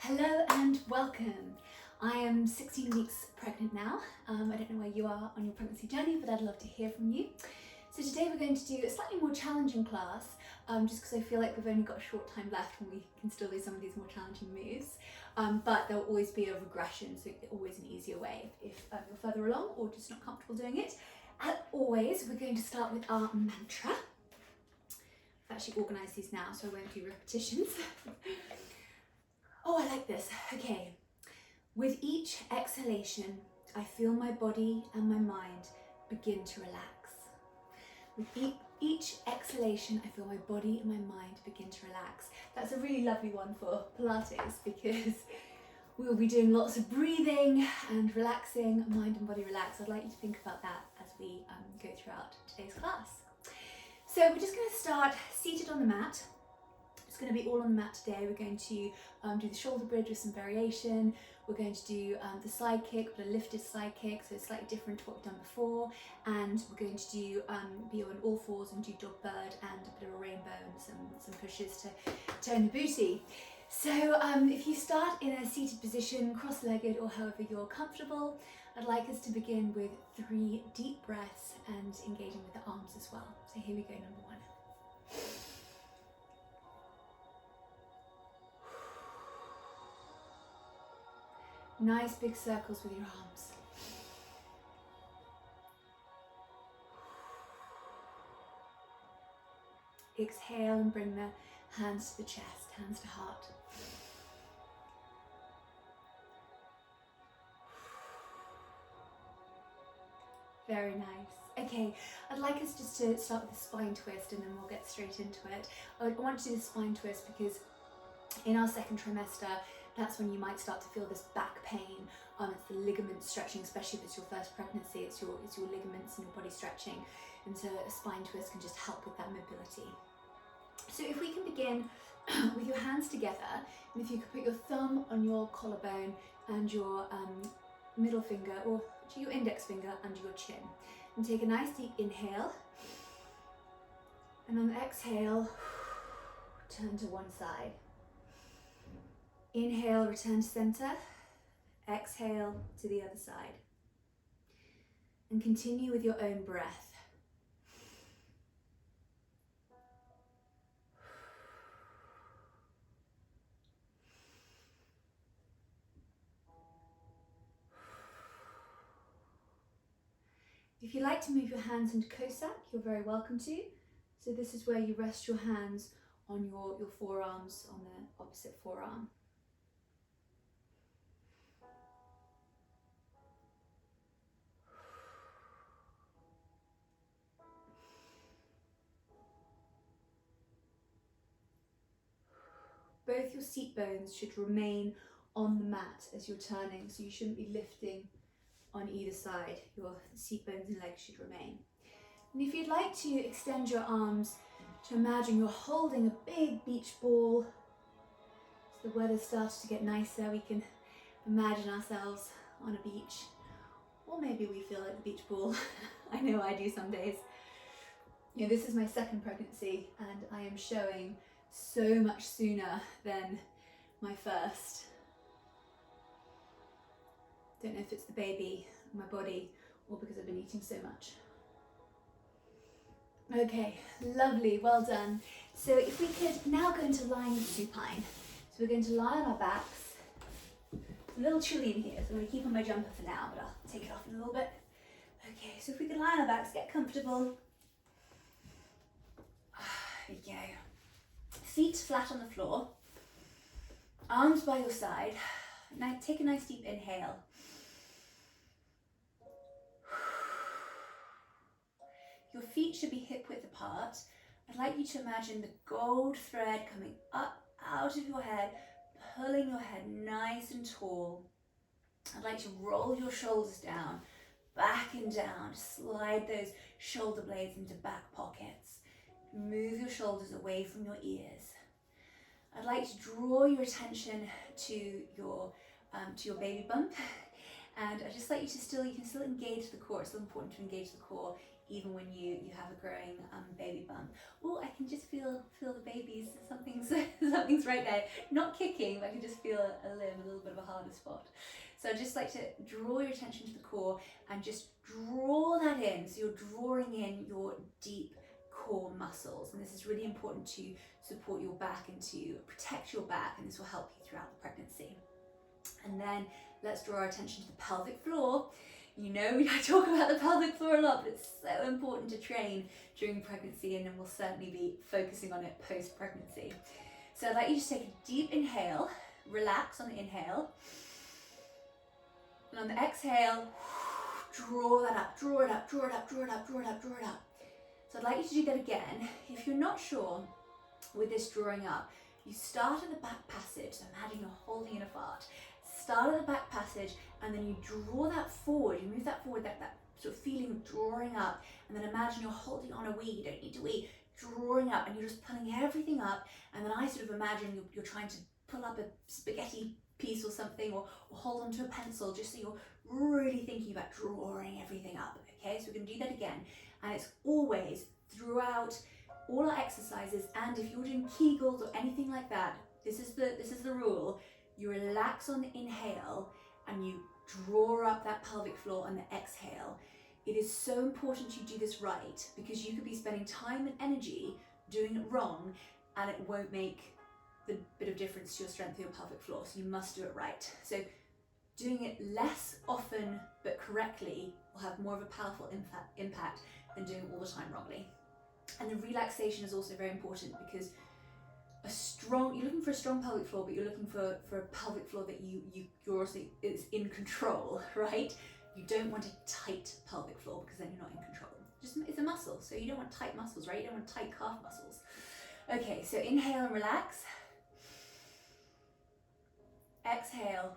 Hello and welcome. I am 16 weeks pregnant now. I don't know where you are on your pregnancy journey, but I'd love to hear from you. So today we're going to do a slightly more challenging class, just because I feel like we've only got a short time left and we can still do some of these more challenging moves. But there'll always be a regression, so always an easier way if you're further along or just not comfortable doing it. As always, we're going to start with our mantra. I've actually organised these now, so I won't do repetitions. Oh, I like this. Okay. With each exhalation, I feel my body and my mind begin to relax. With each exhalation, I feel my body and my mind begin to relax. That's a really lovely one for Pilates because we'll be doing lots of breathing and relaxing, mind and body relax. I'd like you to think about that as we go throughout today's class. So we're just going to start seated on the mat. It's going to be all on the mat today. We're going to do the shoulder bridge with some variation. We're going to do the sidekick, but a lifted sidekick, so it's slightly different to what we've done before. And we're going to do be on all fours and do dog bird and a bit of a rainbow and some pushes to turn the booty. So if you start in a seated position, cross-legged or however you're comfortable, I'd like us to begin with 3 deep breaths and engaging with the arms as well. So here we go, number 1. Nice big circles with your arms. Exhale and bring the hands to the chest, hands to heart. Very nice. Okay, I'd like us just to start with the spine twist and then we'll get straight into it. I want to do the spine twist because in our second trimester, that's when you might start to feel this back pain. It's the ligament stretching, especially if it's your first pregnancy. It's your ligaments and your body stretching, and so a spine twist can just help with that mobility. So if we can begin with your hands together, and if you could put your thumb on your collarbone and your middle finger or your index finger under your chin, and take a nice deep inhale, and on the exhale, turn to one side. Inhale, return to center. Exhale to the other side. And continue with your own breath. If you like to move your hands into Cossack, you're very welcome to. So this is where you rest your hands on your forearms, on the opposite forearm. Both your seat bones should remain on the mat as you're turning, so you shouldn't be lifting on either side. Your seat bones and legs should remain. And if you'd like to extend your arms to imagine you're holding a big beach ball, as the weather starts to get nicer, we can imagine ourselves on a beach, or maybe we feel like the beach ball. I know I do some days. You know, this is my second pregnancy and I am showing so much sooner than my first. Don't know if it's the baby, my body, or because I've been eating so much. Okay, lovely, well done. So if we could now go into lying supine. So we're going to lie on our backs. It's a little chilly in here, so I'm going to keep on my jumper for now, but I'll take it off in a little bit. Okay, so if we can lie on our backs, get comfortable. There you go. Feet flat on the floor, arms by your side. Now take a nice deep inhale. Your feet should be hip width apart. I'd like you to imagine the gold thread coming up out of your head, pulling your head nice and tall. I'd like to roll your shoulders down, back and down, slide those shoulder blades into back pockets. Move your shoulders away from your ears. I'd like to draw your attention to your baby bump, and I'd just like you to you can still engage the core. It's still important to engage the core, even when you have a growing baby bump. Oh, I can just feel the babies. Something's right there. Not kicking, but I can just feel a limb, a little bit of a harder spot. So I'd just like to draw your attention to the core and just draw that in. So you're drawing in your deep core muscles, and this is really important to support your back and to protect your back, and this will help you throughout the pregnancy. And then let's draw our attention to the pelvic floor. You know, I talk about the pelvic floor a lot, but it's so important to train during pregnancy, and then we'll certainly be focusing on it post-pregnancy. So I'd like you to take a deep inhale, relax on the inhale, and on the exhale, draw that up, draw it up, draw it up, draw it up, draw it up, draw it up. So I'd like you to do that again. If you're not sure with this drawing up, you start at the back passage, so imagine you're holding in a fart. Start at the back passage, and then you draw that forward, you move that forward, that sort of feeling of drawing up, and then imagine you're holding on a wee, you don't need to wee, drawing up, and you're just pulling everything up, and then I sort of imagine you're trying to pull up a spaghetti piece or something, or hold onto a pencil, just so you're really thinking about drawing everything up, okay? So we're going to do that again, and it's always throughout all our exercises, and if you're doing Kegels or anything like that, this is the rule. You relax on the inhale and you draw up that pelvic floor on the exhale. It is so important you do this right, because you could be spending time and energy doing it wrong, and it won't make the bit of difference to your strength of your pelvic floor. So you must do it right. So doing it less often but correctly will have more of a powerful impact than doing it all the time wrongly. And the relaxation is also very important, because you're looking for a strong pelvic floor, but you're looking for a pelvic floor that you're also is in control, right? You don't want a tight pelvic floor, because then you're not in control. It's a muscle, so you don't want tight muscles, right? You don't want tight calf muscles. Okay, so inhale and relax. Exhale.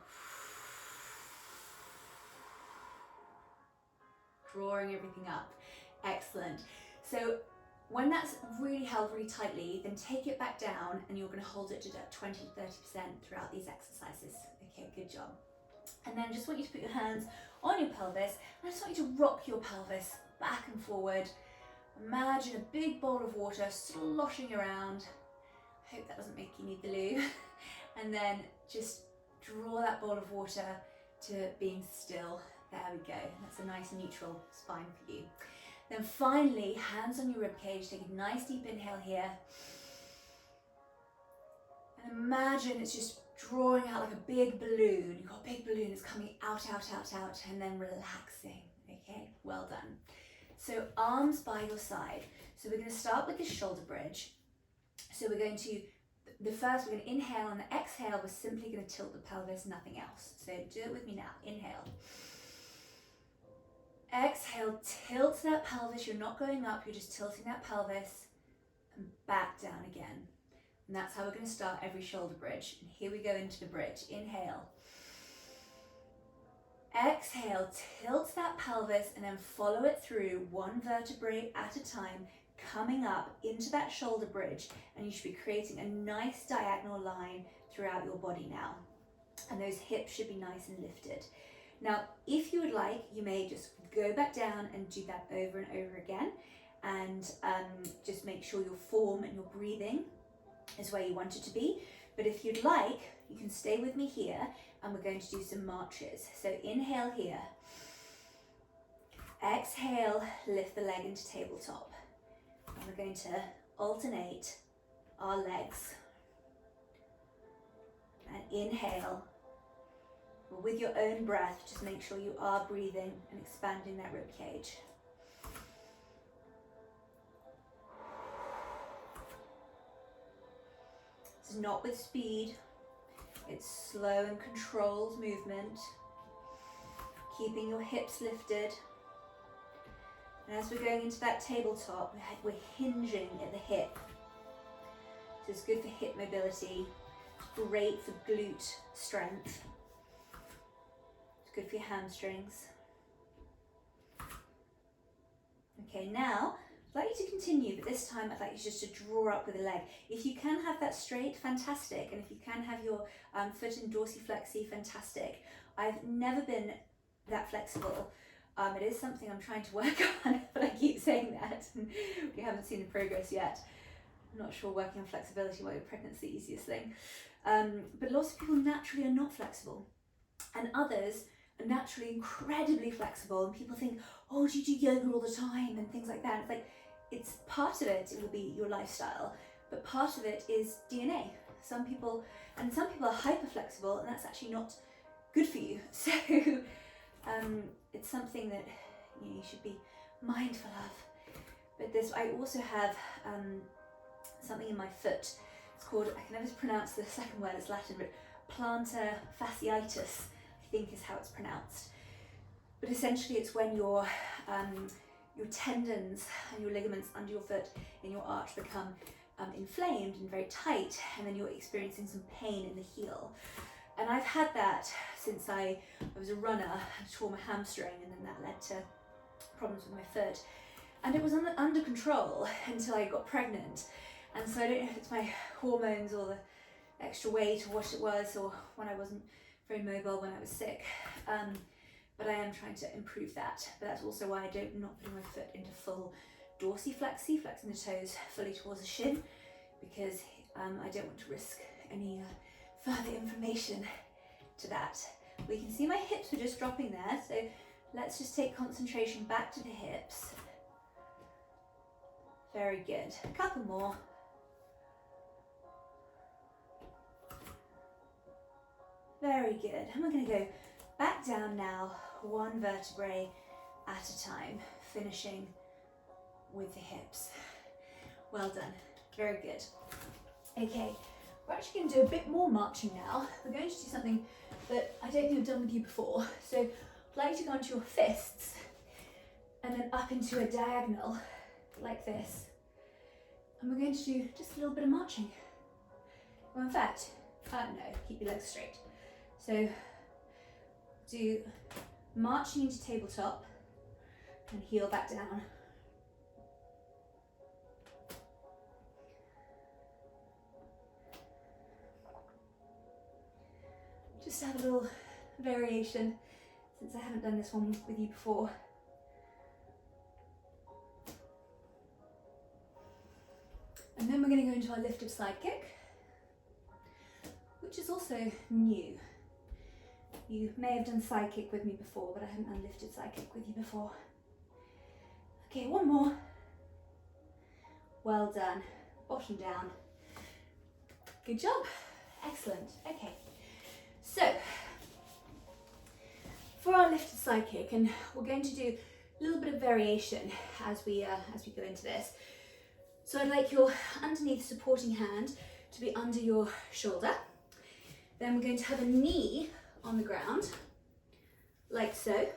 Drawing everything up. Excellent. So when that's really held really tightly, then take it back down, and you're going to hold it to 20 to 30% throughout these exercises. Okay, good job. And then I just want you to put your hands on your pelvis, and I just want you to rock your pelvis back and forward. Imagine a big bowl of water sloshing around. I hope that doesn't make you need the loo. And then just draw that bowl of water to being still. There we go. That's a nice neutral spine for you. Then finally, hands on your ribcage, take a nice deep inhale here. And imagine it's just drawing out like a big balloon. You've got a big balloon that's coming out, out, out, out, and then relaxing. Okay, well done. So arms by your side. So we're going to start with this shoulder bridge. So we're going to, we're going to inhale, and the exhale, we're simply going to tilt the pelvis, nothing else. So do it with me now. Inhale. Exhale, tilt that pelvis. You're not going up, you're just tilting that pelvis, and back down again. And that's how we're going to start every shoulder bridge. And here we go into the bridge. Inhale. Exhale, tilt that pelvis, and then follow it through one vertebrae at a time, coming up into that shoulder bridge. And you should be creating a nice diagonal line throughout your body now. And those hips should be nice and lifted. Now, if you would like, you may just go back down and do that over and over again, and just make sure your form and your breathing is where you want it to be. But if you'd like, you can stay with me here, and we're going to do some marches. So inhale here. Exhale, lift the leg into tabletop. And we're going to alternate our legs. And inhale. With your own breath, just make sure you are breathing and expanding that rib cage. This is not with speed, it's slow and controlled movement, keeping your hips lifted. And as we're going into that tabletop, we're hinging at the hip. So it's good for hip mobility, great for glute strength. Good for your hamstrings. Okay, now I'd like you to continue, but this time I'd like you just to draw up with the leg. If you can have that straight, fantastic. And if you can have your foot in dorsiflexi, fantastic. I've never been that flexible. It is something I'm trying to work on, but I keep saying that. We haven't seen the progress yet. I'm not sure working on flexibility while you're pregnant is the easiest thing. But lots of people naturally are not flexible, and others are naturally incredibly flexible, and people think, oh, do you do yoga all the time and things like that? It's like, it's part of it, it will be your lifestyle, but part of it is DNA. Some people are hyper flexible, and that's actually not good for you. So it's something that you should be mindful of. But this, I also have something in my foot. It's called, I can never pronounce the second word, it's Latin, but plantar fasciitis, I think is how it's pronounced. But essentially it's when your tendons and your ligaments under your foot in your arch become inflamed and very tight, and then you're experiencing some pain in the heel. And I've had that since I was a runner. I tore my hamstring, and then that led to problems with my foot. And it was under control until I got pregnant. And so I don't know if it's my hormones or the extra weight or what it was, or when I wasn't very mobile when I was sick. But I am trying to improve that. But that's also why I'm not putting my foot into full dorsiflexy, flexing the toes fully towards the shin, because I don't want to risk any further inflammation to that. We can see my hips were just dropping there, so let's just take concentration back to the hips. Very good. A couple more. Very good. And we're going to go back down now, one vertebrae at a time, finishing with the hips. Well done. Very good. Okay, we're actually going to do a bit more marching now. We're going to do something that I don't think I've done with you before. So I'd like you to go onto your fists and then up into a diagonal like this. And we're going to do just a little bit of marching. Well, in fact, no, keep your legs straight. So do marching into tabletop and heel back down. Just to have a little variation, since I haven't done this one with you before. And then we're going to go into our lifted sidekick, which is also new. You may have done sidekick with me before, but I haven't done lifted sidekick with you before. Okay, one more. Well done. Bottom down. Good job. Excellent. Okay. So, for our lifted sidekick, and we're going to do a little bit of variation as we go into this. So I'd like your underneath supporting hand to be under your shoulder. Then we're going to have a knee on the ground, like so.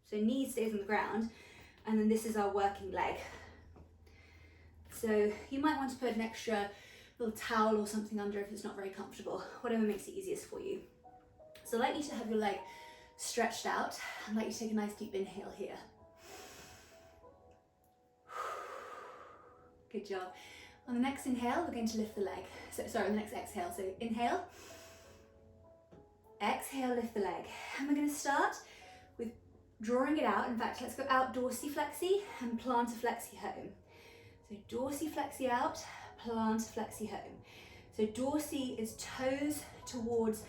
So knee stays on the ground, and then this is our working leg. So you might want to put an extra little towel or something under if it's not very comfortable, whatever makes it easiest for you. So I'd like you to have your leg stretched out. I'd like you to take a nice deep inhale here. Good job. On the next inhale, we're going to lift the leg. So, sorry, the next exhale. So inhale, exhale, lift the leg. And we're going to start with drawing it out. In fact, let's go out dorsiflexy and plantar flexy home. So dorsiflexy out, plantar flexy home. So dorsi is toes towards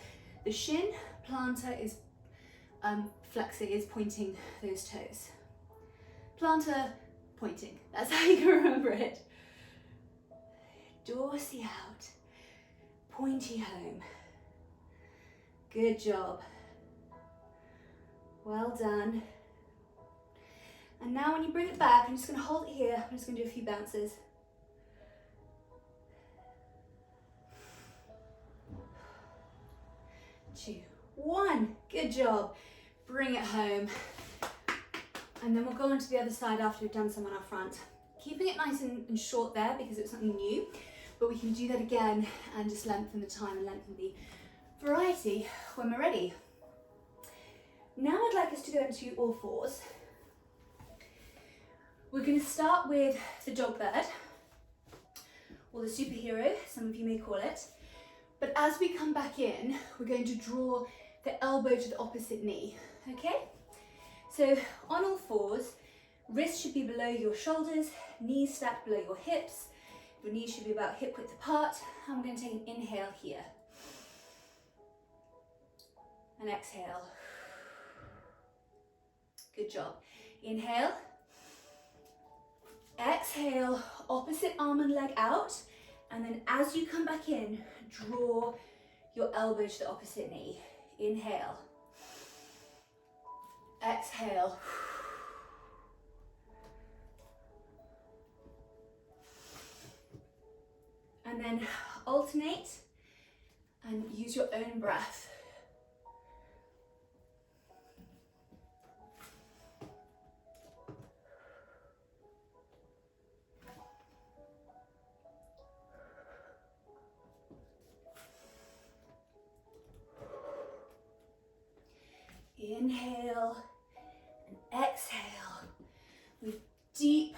the shin, plantar is flexi is pointing those toes. Plantar pointing, that's how you can remember it. Dorsi out, pointy home. Good job. Well done. And now when you bring it back, I'm just going to hold it here. I'm just going to do a few bounces. 2, 1. Good job. Bring it home. And then we'll go on to the other side after we've done some on our front. Keeping it nice and short there because it's something new, but we can do that again and just lengthen the time and lengthen the variety when we're ready. Now I'd like us to go into all fours. We're going to start with the dog bird, or the superhero, some of you may call it. But as we come back in, we're going to draw the elbow to the opposite knee, okay? So on all fours, wrists should be below your shoulders, knees stacked below your hips. Your knees should be about hip width apart. And we're going to take an inhale here. And exhale. Good job. Inhale. Exhale, opposite arm and leg out. And then as you come back in, draw your elbow to the opposite knee. Inhale. Exhale. And then alternate and use your own breath. Inhale and exhale with deep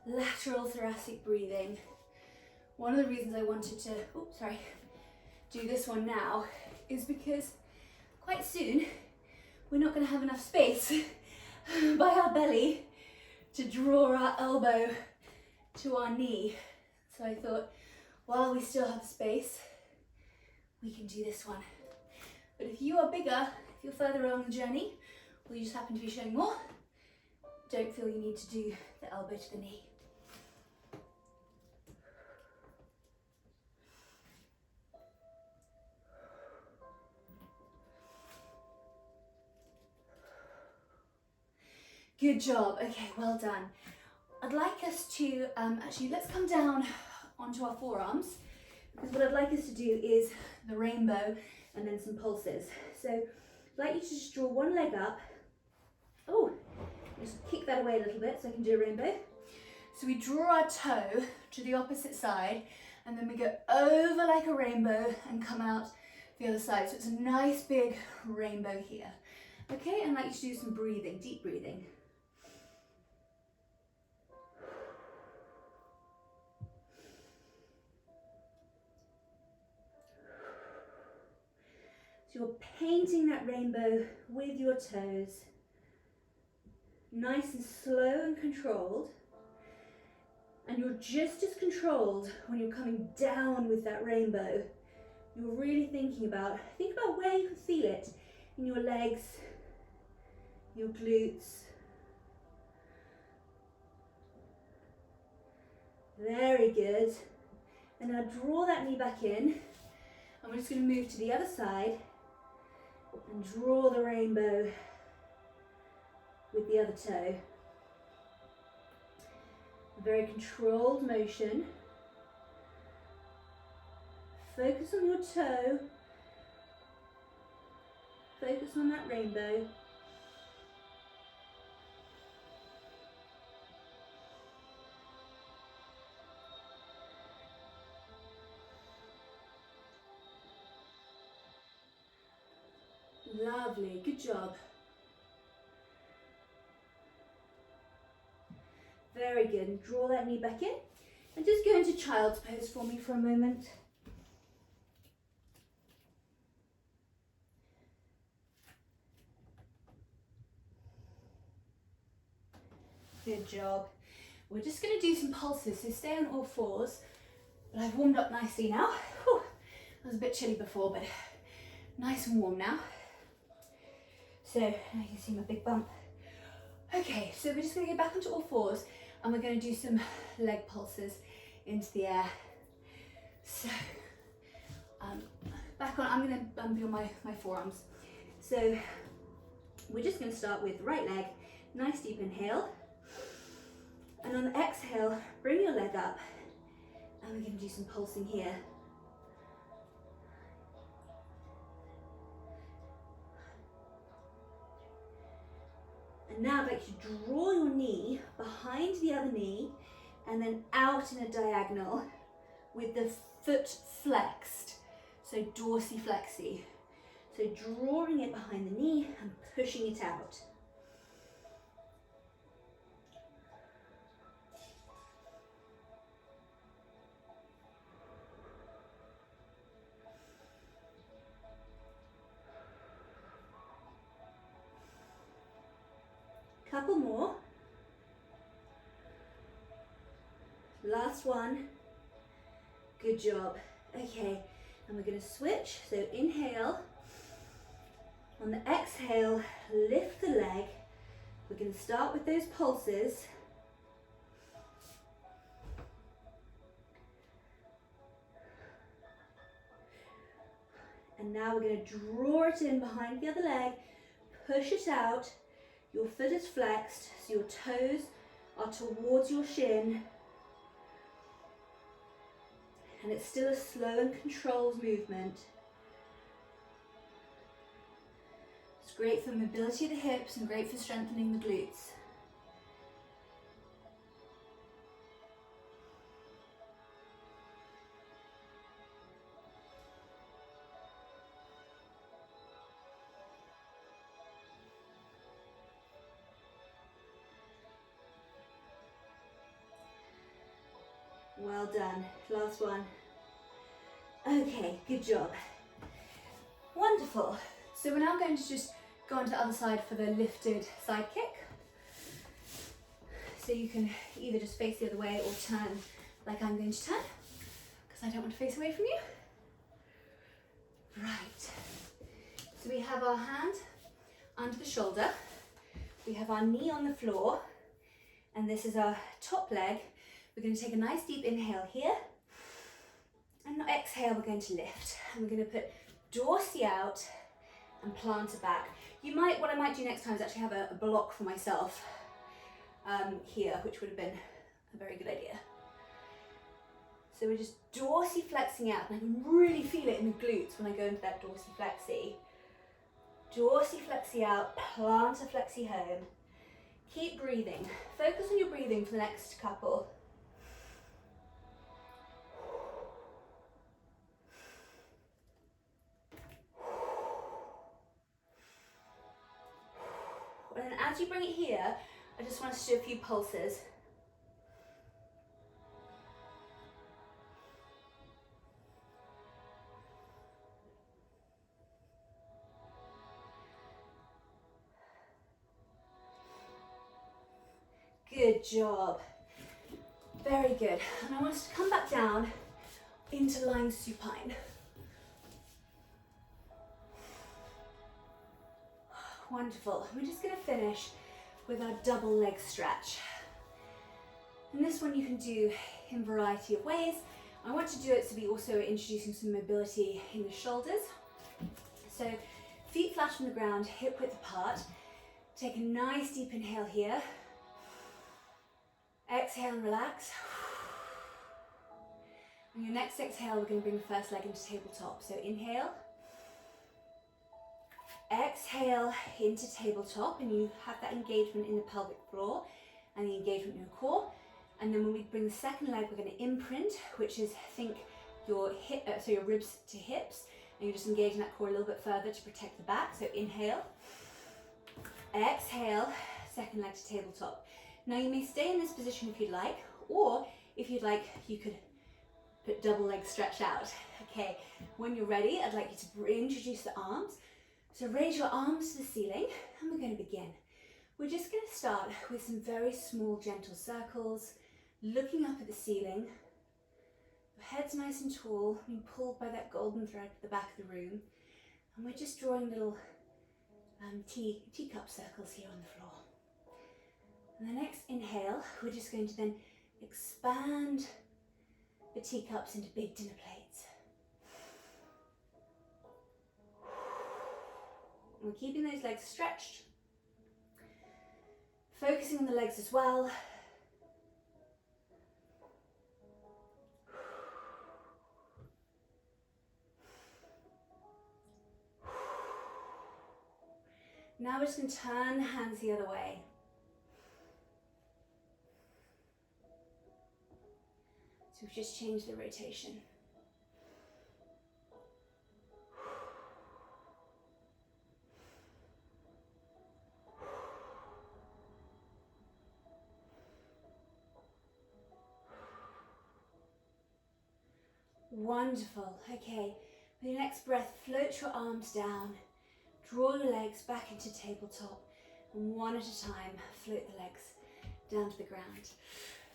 lateral thoracic breathing. One of the reasons I wanted to, do this one now is because quite soon we're not going to have enough space by our belly to draw our elbow to our knee. So I thought, while we still have space, we can do this one. But if you are bigger, if you're further along the journey, or you just happen to be showing more, don't feel you need to do the elbow to the knee. Good job. Okay, well done. I'd like us to, actually, let's come down onto our forearms, because what I'd like us to do is the rainbow and then some pulses. So I'd like you to just draw one leg up. Oh, just kick that away a little bit so I can do a rainbow. So we draw our toe to the opposite side, and then we go over like a rainbow and come out the other side. So it's a nice big rainbow here. Okay, and I'd like you to do some breathing, deep breathing. So you're painting that rainbow with your toes, nice and slow and controlled. And you're just as controlled when you're coming down with that rainbow. You're really think about where you can feel it in your legs, your glutes. Very good. And now draw that knee back in. And we're just going to move to the other side and draw the rainbow with the other toe. A very controlled motion. Focus on your toe. Focus on that rainbow. Lovely, good job. Very good, and draw that knee back in. And just go into child's pose for me for a moment. Good job. We're just going to do some pulses, so stay on all fours. But I've warmed up nicely now. Whew. I was a bit chilly before, but nice and warm now. So now you can see my big bump. Okay, so we're just going to go back onto all fours and we're going to do some leg pulses into the air. So back on, I'm going to be on my forearms. So we're just going to start with the right leg, nice deep inhale. And on the exhale, bring your leg up and we're going to do some pulsing here. And now I'd like you to draw your knee behind the other knee and then out in a diagonal with the foot flexed, so dorsiflexy. So drawing it behind the knee and pushing it out. Couple more. Last one. Good job. Okay, and we're going to switch. So inhale. On the exhale, lift the leg. We're going to start with those pulses. And now we're going to draw it in behind the other leg, push it out. Your foot is flexed, so your toes are towards your shin. And it's still a slow and controlled movement. It's great for mobility of the hips and great for strengthening the glutes. Well done. Last one. Okay, good job. Wonderful. So we're now going to just go on to the other side for the lifted side kick. So you can either just face the other way or turn like I'm going to turn, because I don't want to face away from you. Right. So we have our hand under the shoulder. We have our knee on the floor, and this is our top leg. We're going to take a nice deep inhale here, and exhale, we're going to lift. And we're going to put dorsey out and plant it back. What I might do next time is actually have a block for myself here, which would have been a very good idea. So we're just dorsey flexing out, and I can really feel it in the glutes when I go into that dorsey flexy. Dorsey flexy out, plantar flexy home. Keep breathing. Focus on your breathing for the next couple. And then as you bring it here, I just want us to do a few pulses. Good job. Very good. And I want us to come back down into lying supine. Wonderful. We're just going to finish with our double leg stretch. And this one you can do in a variety of ways. I want to do it to be also introducing some mobility in the shoulders. So feet flat on the ground, hip width apart. Take a nice deep inhale here. Exhale and relax. On your next exhale, we're going to bring the first leg into tabletop. So inhale. Exhale into tabletop, and you have that engagement in the pelvic floor and the engagement in your core. And then when we bring the second leg, we're going to imprint, which is think your your ribs to hips, and you're just engaging that core a little bit further to protect the back. So inhale, exhale, second leg to tabletop. Now you may stay in this position if you'd like, or if you'd like, you could put double leg stretch out. Okay, when you're ready, I'd like you to introduce the arms. So raise your arms to the ceiling, and we're going to begin. We're just going to start with some very small, gentle circles, looking up at the ceiling. Your head's nice and tall, being pulled by that golden thread at the back of the room. And we're just drawing little teacup circles here on the floor. And the next inhale, we're just going to then expand the teacups into big dinner plates. We're keeping those legs stretched, focusing on the legs as well. Now we're just going to turn the hands the other way. So we've just changed the rotation. Wonderful. Okay, with your next breath, float your arms down, draw your legs back into tabletop, And one at a time, float the legs down to the ground.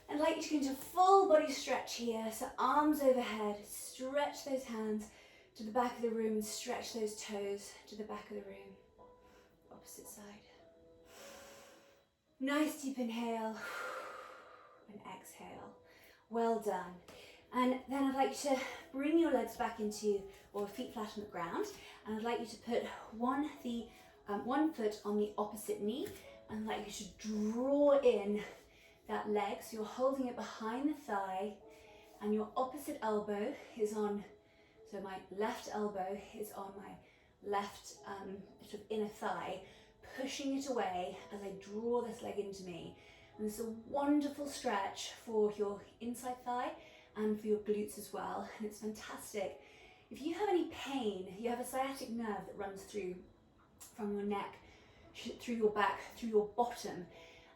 I'd like you to go into full body stretch here. So arms overhead, stretch those hands to the back of the room and stretch those toes to the back of the room. Opposite side. Nice deep inhale and exhale. Well done. And then I'd like you to bring your legs back into, or feet flat on the ground. And I'd like you to put one foot on the opposite knee. And I'd like you to draw in that leg. So you're holding it behind the thigh and your opposite elbow is on, so my left elbow is on my left sort of inner thigh, pushing it away as I draw this leg into me. And this is a wonderful stretch for your inside thigh and for your glutes as well, and it's fantastic. If you have any pain, you have a sciatic nerve that runs through from your neck, through your back, through your bottom,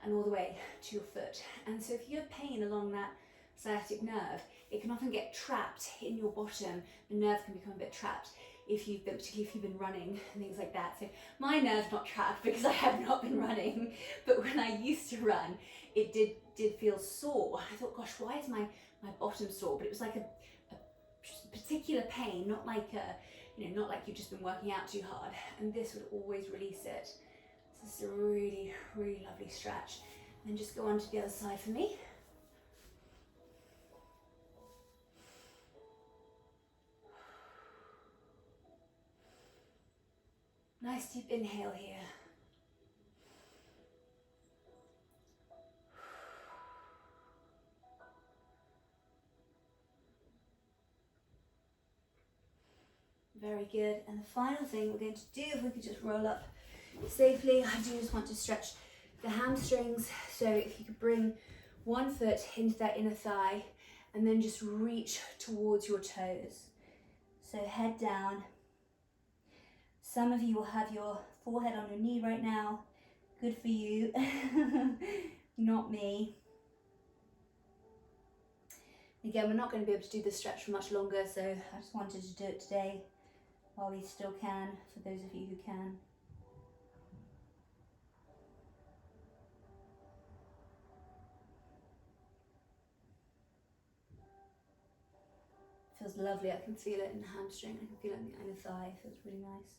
and all the way to your foot. And so if you have pain along that sciatic nerve, it can often get trapped in your bottom. The nerve can become a bit trapped particularly if you've been running and things like that. So my nerve's not trapped because I have not been running, but when I used to run, it did feel sore. I thought, gosh, why is my bottom sore? But it was like a particular pain, not like not like you've just been working out too hard. And this would always release it. So this is a really, really lovely stretch. And then just go on to the other side for me. Nice deep inhale here. Very good. And the final thing we're going to do, if we could just roll up safely, I do just want to stretch the hamstrings. So if you could bring one foot into that inner thigh and then just reach towards your toes. So head down. Some of you will have your forehead on your knee right now. Good for you. Not me. Again, we're not going to be able to do this stretch for much longer, so I just wanted to do it today while we still can, for those of you who can. Feels lovely. I can feel it in the hamstring. I can feel it in the inner thigh. It feels really nice.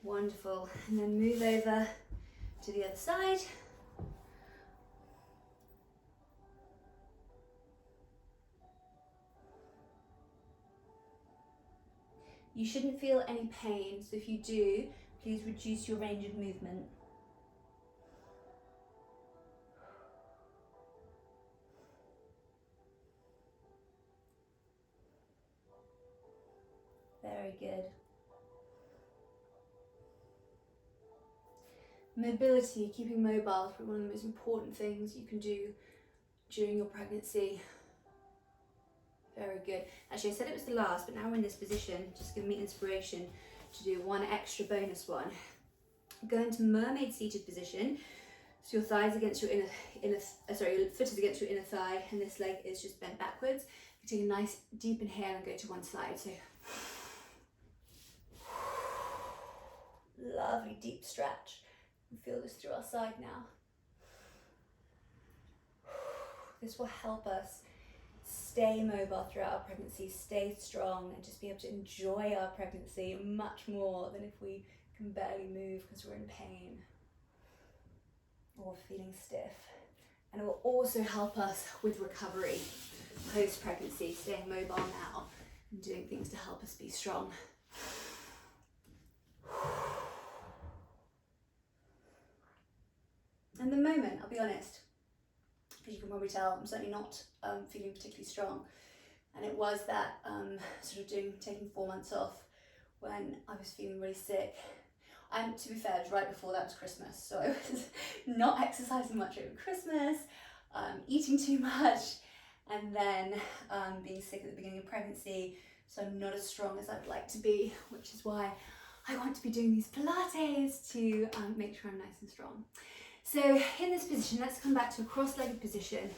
Wonderful. And then move over to the other side. You shouldn't feel any pain, so if you do, please reduce your range of movement. Very good. Mobility, keeping mobile, is probably one of the most important things you can do during your pregnancy. Very good. Actually, I said it was the last, but now we're in this position, just give me inspiration to do one extra bonus one. Go into mermaid seated position. So your thighs against your your foot is against your inner thigh, and this leg is just bent backwards. You take a nice deep inhale and go to one side. So lovely deep stretch. We feel this through our side now. This will help us stay mobile throughout our pregnancy, stay strong, and just be able to enjoy our pregnancy much more than if we can barely move because we're in pain or feeling stiff. And it will also help us with recovery post-pregnancy, staying mobile now and doing things to help us be strong. And the moment, I'll be honest, as you can probably tell, I'm certainly not feeling particularly strong. And it was that taking 4 months off when I was feeling really sick. And to be fair, it was right before that was Christmas. So I was not exercising much over Christmas, eating too much, and then being sick at the beginning of pregnancy. So I'm not as strong as I'd like to be, which is why I want to be doing these Pilates to make sure I'm nice and strong. So in this position, let's come back to a cross-legged position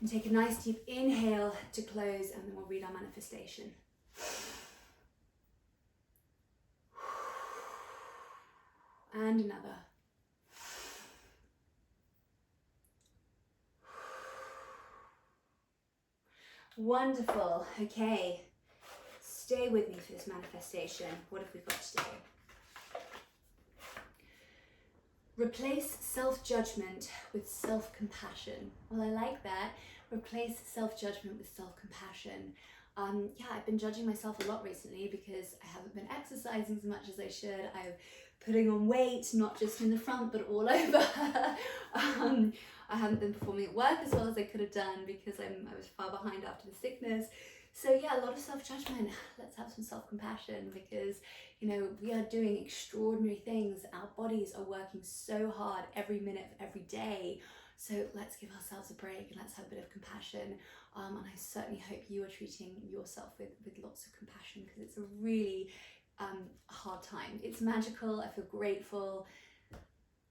and take a nice deep inhale to close, and then we'll read our manifestation. And another. Wonderful. Okay, stay with me for this manifestation. What have we got today? Replace self-judgment with self-compassion. Well, I like that. Replace self-judgment with self-compassion. Yeah, I've been judging myself a lot recently because I haven't been exercising as much as I should. I'm putting on weight, not just in the front, but all over. I haven't been performing at work as well as I could have done because I was far behind after the sickness. So yeah, a lot of self-judgment. Let's have some self-compassion because, you know, we are doing extraordinary things. Our bodies are working so hard every minute of every day. So let's give ourselves a break and let's have a bit of compassion. And I certainly hope you are treating yourself with lots of compassion because it's a really hard time. It's magical. I feel grateful.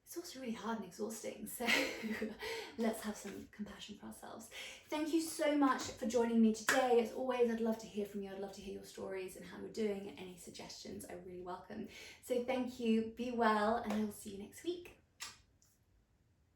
It's also really hard and exhausting, so let's have some compassion for ourselves. Thank you so much for joining me today. As always, I'd love to hear from you. I'd love to hear your stories and how you're doing and any suggestions I really welcome. So thank you, be well, and I will see you next week.